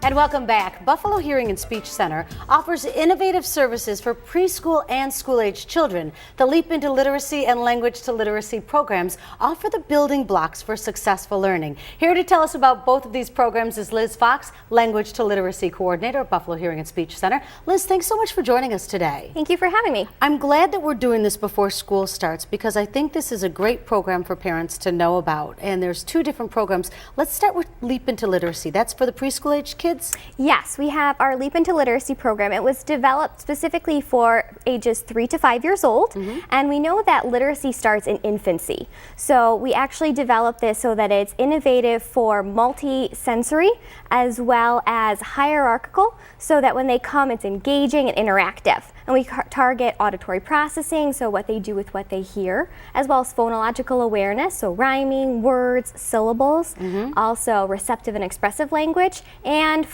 And welcome back. Buffalo Hearing and Speech Center offers innovative services for preschool and school-age children. The Leap into Literacy and Language to Literacy programs offer the building blocks for successful learning. Here to tell us about both of these programs is Liz Fox, Language to Literacy Coordinator at Buffalo Hearing and Speech Center. Liz, thanks so much for joining us today. Thank you for having me. I'm glad that we're doing this before school starts because I think this is a great program for parents to know about. And there's two different programs. Let's start with Leap into Literacy. That's for the preschool-age kids? Yes, we have our Leap into Literacy program. It was developed specifically for ages 3 to 5 years old, and we know that literacy starts in infancy. So we actually developed this so that it's innovative for multi-sensory as well as hierarchical, so that when they come it's engaging and interactive. And we target auditory processing, so what they do with what they hear, as well as phonological awareness, so rhyming, words, syllables, also receptive and expressive language, and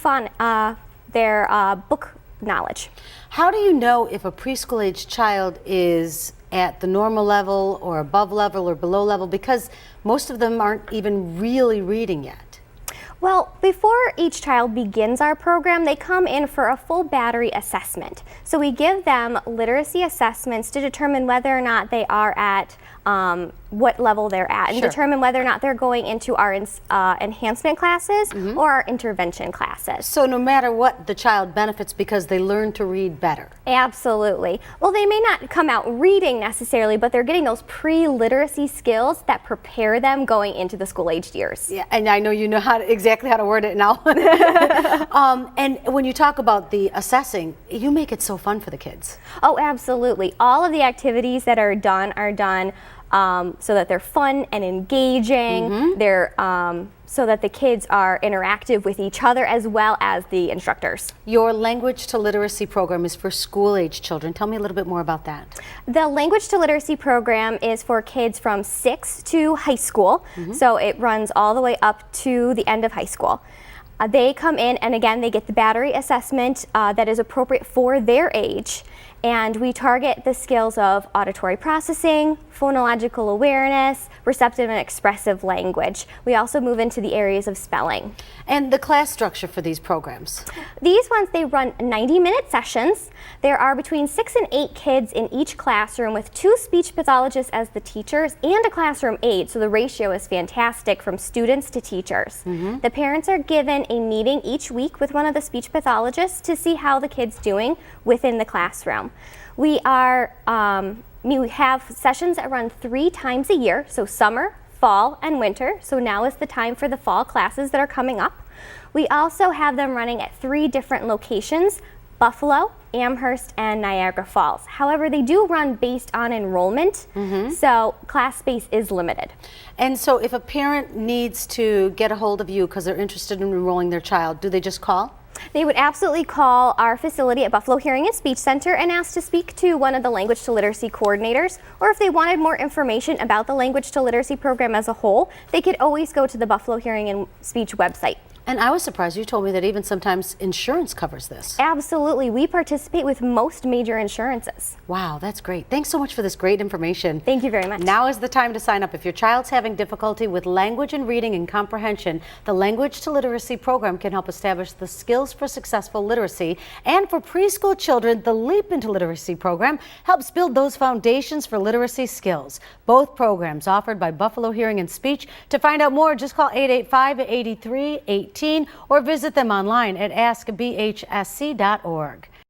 their book knowledge. How do you know if a preschool age child is at the normal level or above level or below level? Because most of them aren't even really reading yet. Well, before each child begins our program, they come in for a full battery assessment. So we give them literacy assessments to determine whether or not they are at what level they're at, and determine whether or not they're going into our enhancement classes or our intervention classes. So no matter what, the child benefits because they learn to read better. Absolutely. Well, they may not come out reading necessarily, but they're getting those pre-literacy skills that prepare them going into the school-aged years. Yeah, and I know you know exactly how to word it now. And when you talk about the assessing, you make it so fun for the kids. Oh, absolutely. All of the activities that are done so that they're fun and engaging. They're so that the kids are interactive with each other as well as the instructors. Your Language to Literacy program is for school-age children. Tell me a little bit more about that. The Language to Literacy program is for kids from 6 to high school, so it runs all the way up to the end of high school. They come in, and again, they get the battery assessment that is appropriate for their age. And we target the skills of auditory processing, phonological awareness, receptive and expressive language. We also move into the areas of spelling. And the class structure for these programs? These ones, they run 90-minute sessions. There are between 6 and 8 kids in each classroom with 2 speech pathologists as the teachers and a classroom aide, so the ratio is fantastic from students to teachers. The parents are given a meeting each week with one of the speech pathologists to see how the kid's doing within the classroom. We have sessions that run 3 times a year, so summer, fall, and winter. So now is the time for the fall classes that are coming up. We also have them running at 3 different locations: Buffalo, Amherst, and Niagara Falls. However, they do run based on enrollment, so class space is limited. And so if a parent needs to get a hold of you because they're interested in enrolling their child, do they just call? They would absolutely call our facility at Buffalo Hearing and Speech Center and ask to speak to one of the Language to Literacy coordinators, or if they wanted more information about the Language to Literacy program as a whole, they could always go to the Buffalo Hearing and Speech website. And I was surprised you told me that even sometimes insurance covers this. Absolutely. We participate with most major insurances. Wow, that's great. Thanks so much for this great information. Thank you very much. Now is the time to sign up. If your child's having difficulty with language and reading and comprehension, the Language to Literacy program can help establish the skills for successful literacy. And for preschool children, the Leap into Literacy program helps build those foundations for literacy skills. Both programs offered by Buffalo Hearing and Speech. To find out more, just call 885-83-18 or visit them online at askbhsc.org.